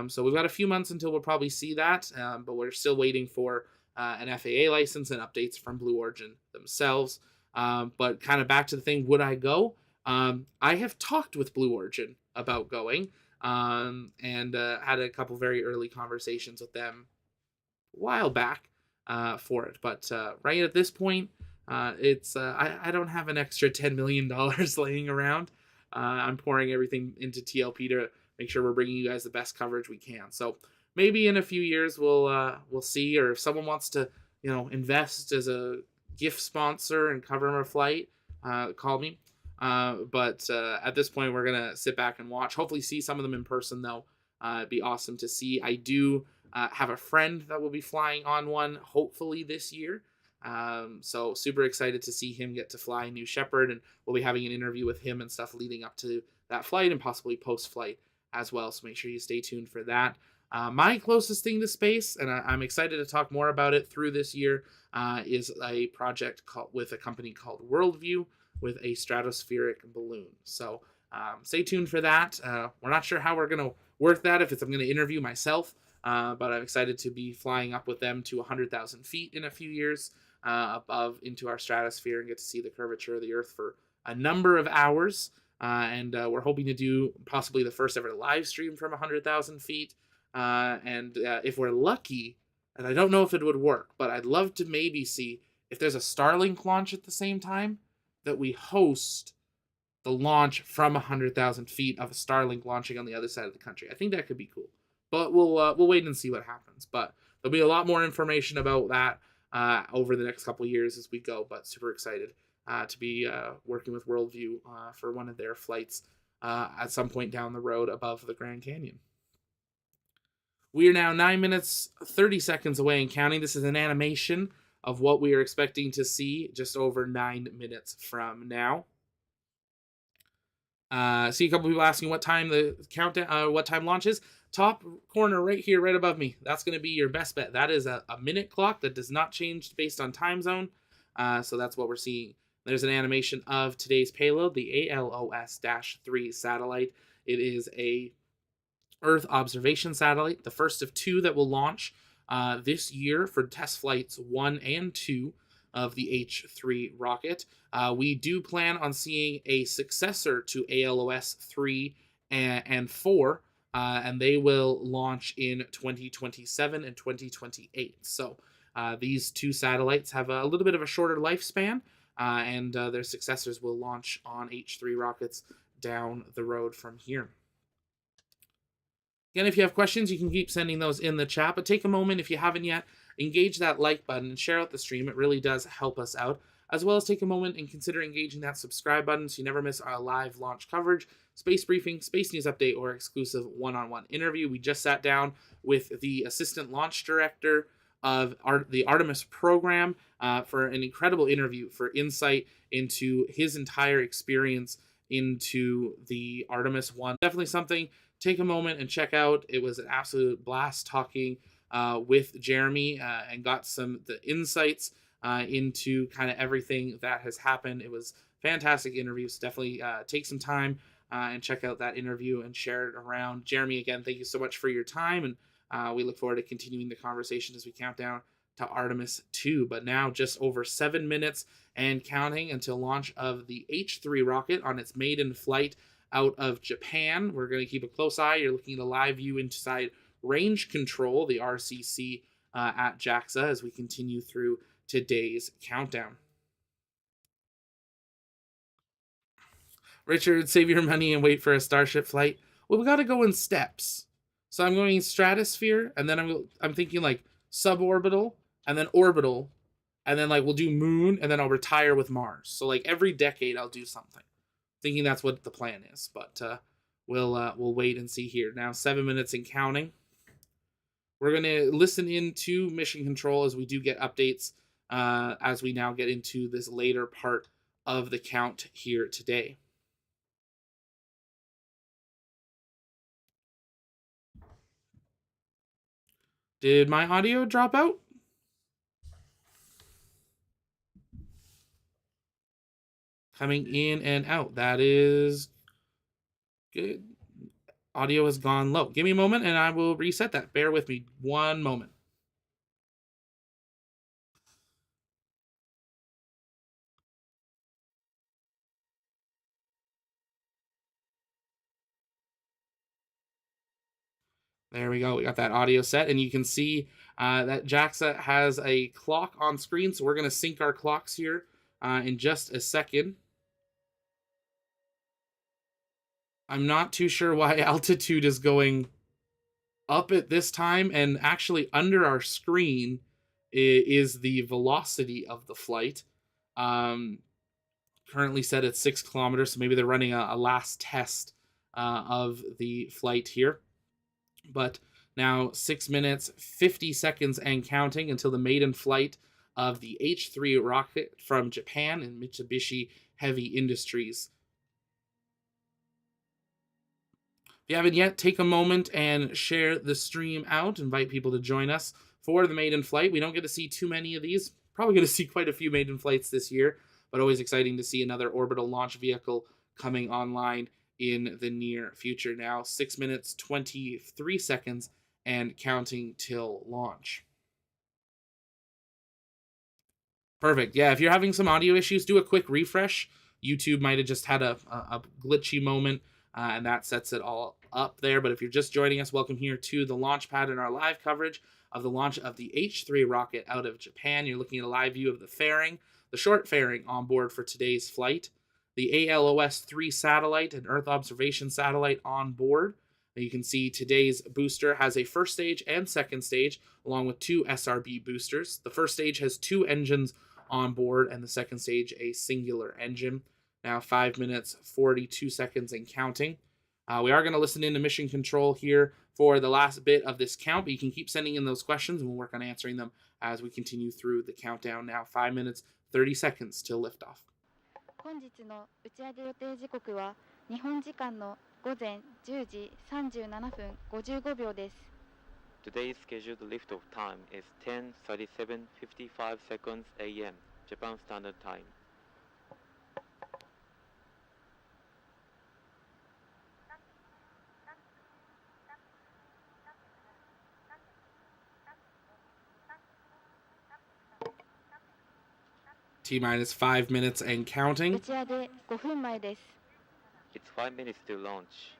So we've got a few months until we'll probably see that, but we're still waiting for an FAA license and updates from Blue Origin themselves. But kind of back to the thing, would I go? I have talked with Blue Origin about going, and had a couple very early conversations with them a while back for it. But right at this point, it's I don't have an extra $10 million laying around. I'm pouring everything into TLP to make sure we're bringing you guys the best coverage we can. So maybe in a few years we'll see, or if someone wants to invest as a gift sponsor and cover our flight, call me. But at this point, we're gonna sit back and watch. Hopefully, see some of them in person though. It'd be awesome to see. I do have a friend that will be flying on one, hopefully this year. So super excited to see him get to fly New Shepard, and we'll be having an interview with him and stuff leading up to that flight and possibly post-flight as well. So make sure you stay tuned for that. My closest thing to space, and I'm excited to talk more about it through this year, is a project with a company called Worldview with a stratospheric balloon. So stay tuned for that. We're not sure how we're going to work that, if I'm going to interview myself, but I'm excited to be flying up with them to 100,000 feet in a few years above into our stratosphere and get to see the curvature of the Earth for a number of hours. And we're hoping to do possibly the first ever live stream from 100,000 feet. And if we're lucky, and I don't know if it would work, but I'd love to maybe see if there's a Starlink launch at the same time, that we host the launch from 100,000 feet of a Starlink launching on the other side of the country. I think that could be cool. But we'll wait and see what happens. But there'll be a lot more information about that over the next couple years as we go. But super excited to be working with Worldview for one of their flights at some point down the road above the Grand Canyon. We are now 9 minutes, 30 seconds away and counting. This is an animation of what we are expecting to see just over 9 minutes from now. See a couple people asking what time the countdown, what time launch is. Top corner right here, right above me. That's going to be your best bet. That is a minute clock that does not change based on time zone. So that's what we're seeing. There's an animation of today's payload, the ALOS-3 satellite. It is a Earth observation satellite, the first of two that will launch this year for test flights 1 and 2 of the H3 rocket. We do plan on seeing a successor to ALOS 3 and 4, and they will launch in 2027 and 2028. So these two satellites have a little bit of a shorter lifespan, and their successors will launch on H3 rockets down the road from here. Again, if you have questions, you can keep sending those in the chat, but take a moment, if you haven't yet, engage that like button and share out the stream. It really does help us out, as well as take a moment and consider engaging that subscribe button so you never miss our live launch coverage, space briefing, space news update, or exclusive one-on-one interview. We just sat down with the assistant launch director of the Artemis program for an incredible interview for insight into his entire experience into the Artemis 1. Definitely something. Take a moment and check out. It was an absolute blast talking with Jeremy and got the insights into kind of everything that has happened. It was fantastic interviews. Definitely take some time and check out that interview and share it around. Jeremy, again, thank you so much for your time, and we look forward to continuing the conversation as we count down to Artemis 2. But now just over 7 minutes and counting until launch of the H3 rocket on its maiden flight out of Japan. We're going to keep a close eye. You're looking at a live view inside Range Control, the RCC at JAXA, as we continue through today's countdown. Richard, save your money and wait for a Starship flight. Well, we got to go in steps. So I'm going stratosphere, and then I'm thinking like suborbital, and then orbital, and then like we'll do moon, and then I'll retire with Mars. So like every decade I'll do something. Thinking that's what the plan is, but we'll wait and see here. Now 7 minutes and counting. We're gonna listen into mission control as we do get updates as we now get into this later part of the count here today. Did my audio drop out? Coming in and out. That is good. Audio has gone low. Give me a moment and I will reset that. Bear with me 1 moment. There we go. We got that audio set, and you can see that JAXA has a clock on screen, so we're going to sync our clocks here in just a second. I'm not too sure why altitude is going up at this time, and actually under our screen is the velocity of the flight. Currently set at 6 kilometers, so maybe they're running a last test of the flight here. But now 6 minutes, 50 seconds and counting until the maiden flight of the H3 rocket from Japan and Mitsubishi Heavy Industries. If you haven't yet, take a moment and share the stream out. Invite people to join us for the maiden flight. We don't get to see too many of these. Probably going to see quite a few maiden flights this year, but always exciting to see another orbital launch vehicle coming online in the near future. Now 6 minutes, 23 seconds and counting till launch. Perfect. Yeah, if you're having some audio issues, do a quick refresh. YouTube might have just had a glitchy moment, and that sets it all up there. But if you're just joining us, welcome here to the launch pad and our live coverage of the launch of the H3 rocket out of Japan. You're looking at a live view of the fairing, the short fairing on board for today's flight. The ALOS-3 satellite, an Earth observation satellite on board. You can see today's booster has a first stage and second stage, along with 2 SRB boosters. The first stage has 2 engines on board, and the second stage a singular engine. Now 5 minutes, 42 seconds and counting. We are going to listen into mission control here for the last bit of this count, but you can keep sending in those questions, and we'll work on answering them as we continue through the countdown. Now 5 minutes, 30 seconds till liftoff. 本日の打ち上げ予定時刻は日本時間の午前10時37分55秒です。Today's scheduled liftoff time is 10:37:55 seconds a.m. Japan Standard Time. T-minus 5 minutes and counting. 打ち上げ5分前です。It's 5 minutes to launch.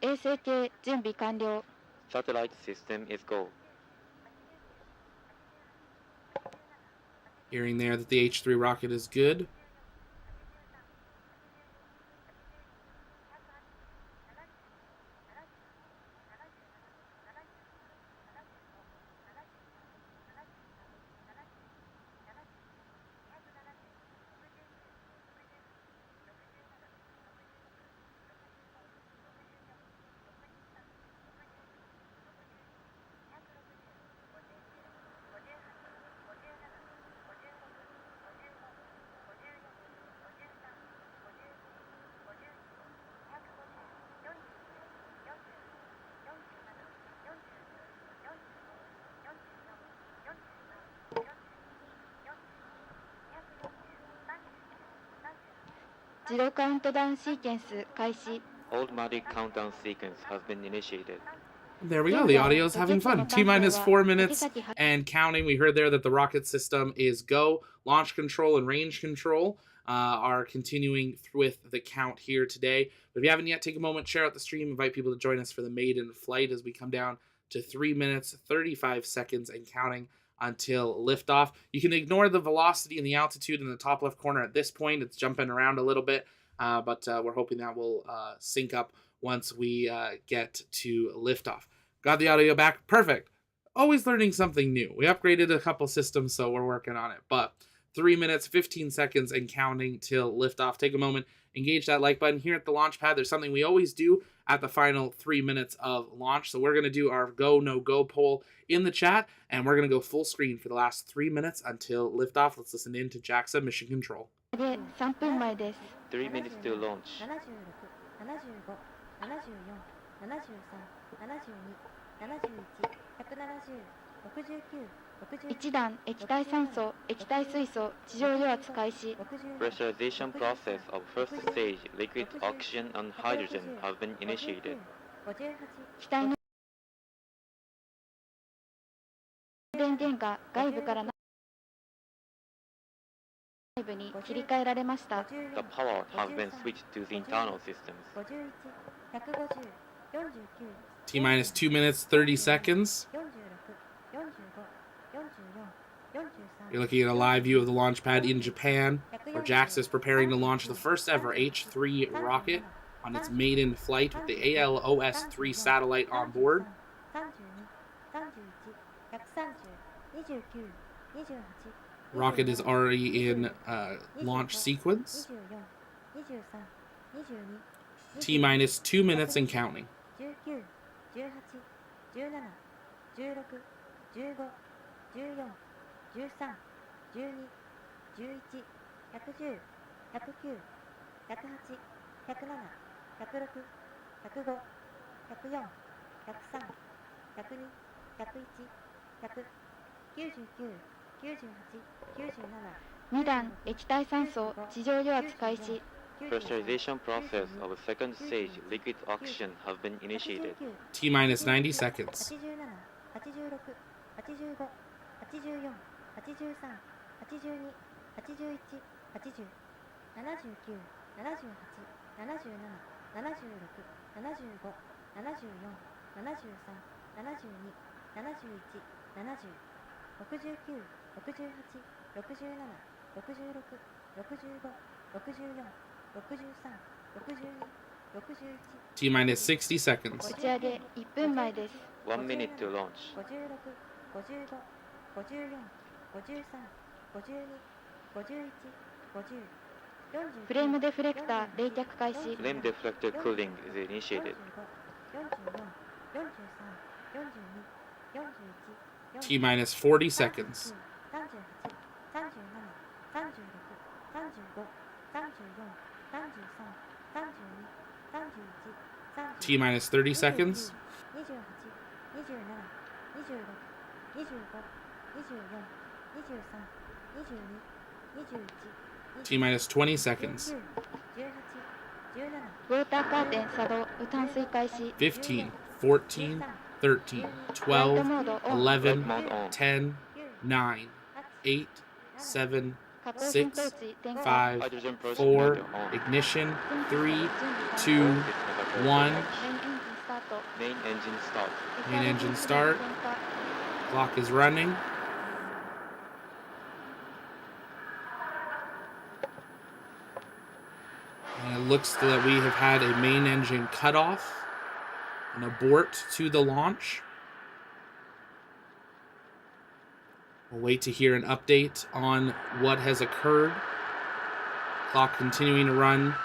衛星系準備完了。 Satellite system is go. Hearing there that the H3 rocket is good. Zero countdown sequence 開始。 Automatic countdown sequence has been initiated. There we go. The audio's having fun. T-minus 4 minutes and counting. We heard there that the rocket system is go. Launch control and range control are continuing with the count here today. But if you haven't yet, take a moment, share out the stream, invite people to join us for the maiden flight as we come down to 3 minutes, 35 seconds and counting until liftoff. You can ignore the velocity and the altitude in the top left corner at this point. It's jumping around a little bit, but we're hoping that will sync up once we get to liftoff. Got the audio back. Perfect. always learning something new. We upgraded a couple systems, so we're working on it. But 3 minutes, 15 seconds, and counting till liftoff. Take a moment, engage that like button. Here at the launch pad, there's something we always do at the final 3 minutes of launch. So we're going to do our go, no go poll in the chat, and we're going to go full screen for the last 3 minutes until liftoff. Let's listen in to JAXA Mission Control. で3分前です。 3 minutes to launch. 1段液体酸素、液体水素、地上油圧開始。 Pressurization process of first stage liquid oxygen and hydrogen have been initiated. 機体の電源が外部から内部に切り替えられました。 The power has been switched to the internal systems. T minus 2 minutes, 30 seconds. You're looking at a live view of the launch pad in Japan, where JAXA is preparing to launch the first ever H3 rocket on its maiden flight with the ALOS-3 satellite on board. Rocket is already in launch sequence. T minus 2 minutes and counting. 2段液体酸素、地上油圧開始。 Pressurization process of second stage liquid oxygen have been initiated. T minus 90 seconds. T minus 60 seconds. 打ち上げ1分前です。 1 minute to launch. フレームデフレクター冷却開始。 Flame deflector cooling is initiated. T minus 40 seconds. T minus 30 seconds. T minus 20 seconds. ウォーターカーテン作動、無炭水開始。 15, 14, 13, 12, 11, 10, 9, 8, 7, 加工戦闘 6, 地点火。 5, Hydrogen process 4, on. ignition, 3, 2, 1. メインエンジンスタート。 Main engine start. Main engine start. Clock is running. And it looks that we have had a main engine cutoff, an abort to the launch. We'll wait to hear an update on what has occurred. Clock continuing to run,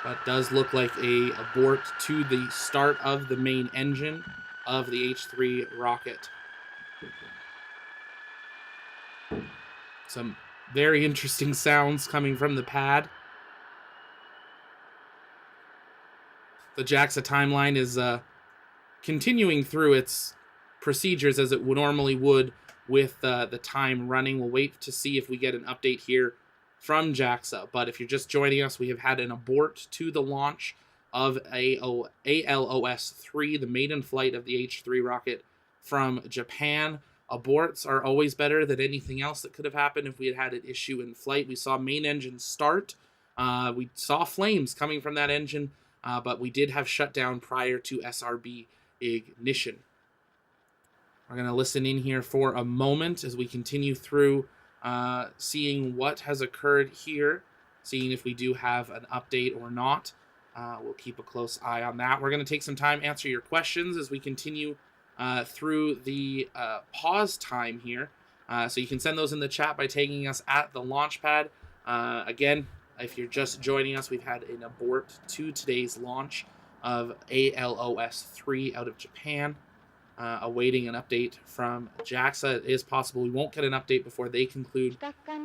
but does look like a abort to the start of the main engine of the H3 rocket. Some very interesting sounds coming from the pad. The JAXA timeline is continuing through its procedures as it normally would with the time running. We'll wait to see if we get an update here from JAXA. But if you're just joining us, we have had an abort to the launch of ALOS-3, the maiden flight of the H3 rocket from Japan. Aborts are always better than anything else that could have happened if we had had an issue in flight. We saw main engine start. We saw flames coming from that engine, but we did have shutdown prior to SRB ignition. We're going to listen in here for a moment as we continue through seeing what has occurred here, seeing if we do have an update or not. We'll keep a close eye on that. We're going to take some time, answer your questions as we continue through the pause time here. So you can send those in the chat by tagging us at the Launchpad. Again, if you're just joining us, we've had an abort to today's launch of ALOS 3 out of Japan. Awaiting an update from JAXA. It is possible we won't get an update before they conclude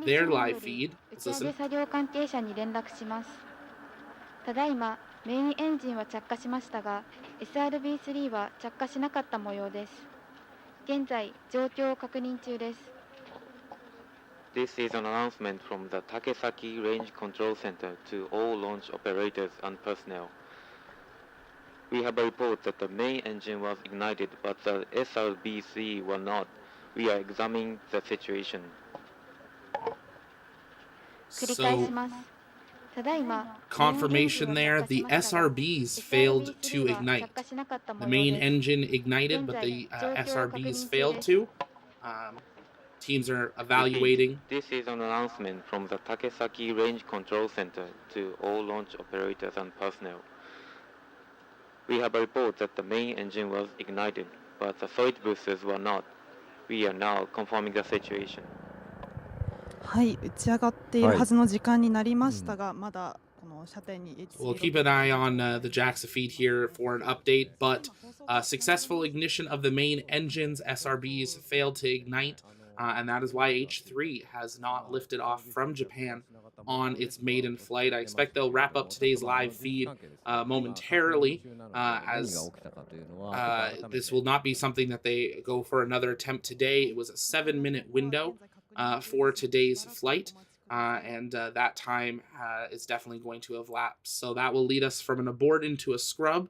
their live feed. Let's listen. ただいまメインエンジンは着火しましたが SRB3 は着火しなかった模様です。現在状況を確認中です。 This is an announcement from the Takesaki Range Control Center to all launch operators and personnel. We have a report that the main engine was ignited, but the SRB3 were not. We are examining the situation. 繰り返します。 Confirmation there, the SRBs failed to ignite. The main engine ignited, but the SRBs failed to. Teams are evaluating. This is an announcement from the Takesaki Range Control Center to all launch operators and personnel. We have a report that the main engine was ignited, but the solid boosters were not. We are now confirming the situation. はい、打ち上がっているはずの時間になりましたが、まだこの射程に We'll keep an eye on the JAXA feed here for an update, but successful ignition of the main engines, SRBs failed to ignite, and that is why H3 has not lifted off from Japan on its maiden flight. I expect they'll wrap up today's live feed momentarily, as this will not be something that they go for another attempt today. It was a 7-minute window for today's flight, and that time is definitely going to have lapsed. So that will lead us from an abort into a scrub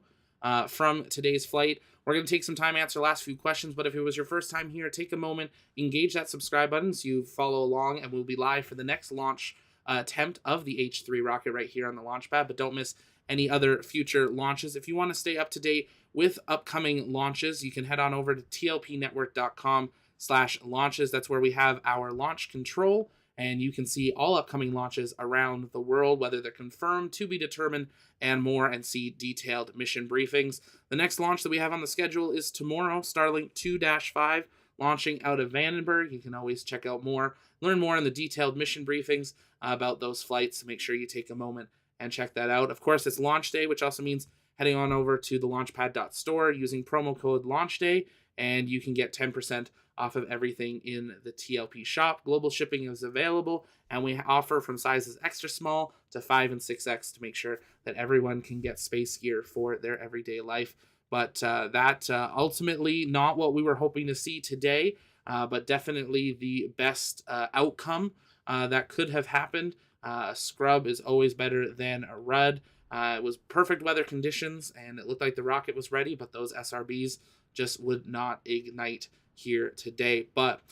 from today's flight. We're going to take some time to answer the last few questions, but if it was your first time here, take a moment, engage that subscribe button so you follow along, and we'll be live for the next launch attempt of the H3 rocket right here on the Launchpad, but don't miss any other future launches. If you want to stay up to date with upcoming launches, you can head on over to tlpnetwork.com/launches. That's where we have our launch control, and you can see all upcoming launches around the world, whether they're confirmed, to be determined, and more, and see detailed mission briefings. The next launch that we have on the schedule is tomorrow, Starlink 2-5, launching out of Vandenberg. You can always check out more, learn more in the detailed mission briefings about those flights, so make sure you take a moment and check that out. Of course, it's launch day, which also means heading on over to the launchpad.store using promo code LAUNCHDAY, and you can get 10% off of everything in the TLP shop. Global shipping is available, and we offer from sizes extra small to 5 and 6X to make sure that everyone can get space gear for their everyday life. But that ultimately not what we were hoping to see today, but definitely the best outcome that could have happened. A scrub is always better than a RUD. It was perfect weather conditions, and it looked like the rocket was ready, but those SRBs just would not ignite here today. But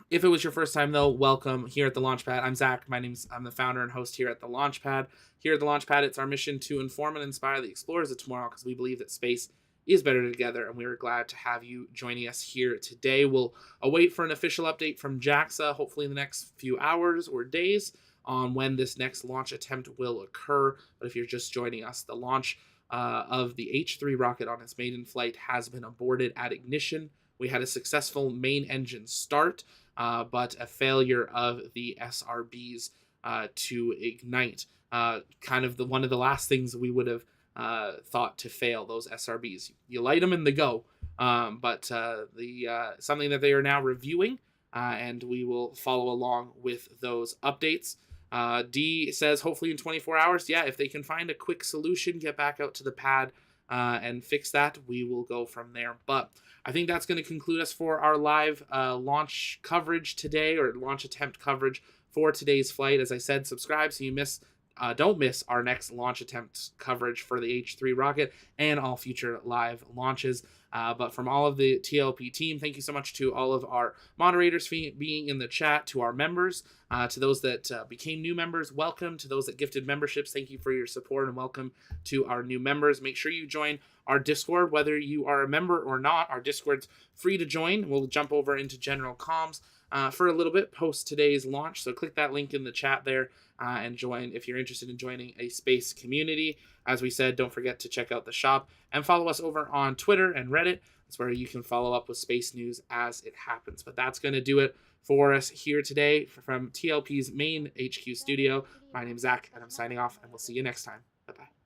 if it was your first time, though, welcome here at the Launchpad. I'm Zach. I'm the founder and host here at the Launchpad. Here at the Launchpad, it's our mission to inform and inspire the explorers of tomorrow, because we believe that space is better together, and we are glad to have you joining us here today. We'll await for an official update from JAXA, hopefully in the next few hours or days, on when this next launch attempt will occur. But if you're just joining us, the launch of the H3 rocket on its maiden flight has been aborted at ignition. We had a successful main engine start, but a failure of the SRBs to ignite. Kind of one of the last things we would have thought to fail, those SRBs. You light them and they go, but something that they are now reviewing, and we will follow along with those updates. D says hopefully in 24 hours. Yeah, if they can find a quick solution, get back out to the pad and fix that, we will go from there. But I think that's going to conclude us for our live launch coverage today, or launch attempt coverage for today's flight. As I said, subscribe so you don't miss our next launch attempt coverage for the H3 rocket and all future live launches. But from all of the TLP team, thank you so much to all of our moderators being in the chat, to our members, to those that became new members, welcome. To those that gifted memberships, thank you for your support, and welcome to our new members. Make sure you join our Discord, whether you are a member or not. Our Discord's free to join. We'll jump over into general comms for a little bit post today's launch, so click that link in the chat there and join if you're interested in joining a space community. As we said, don't forget to check out the shop and follow us over on Twitter and Reddit. That's where you can follow up with space news as it happens. But that's going to do it for us here today from TLP's main HQ studio. My name's Zach, and I'm signing off, and we'll see you next time. Bye-bye.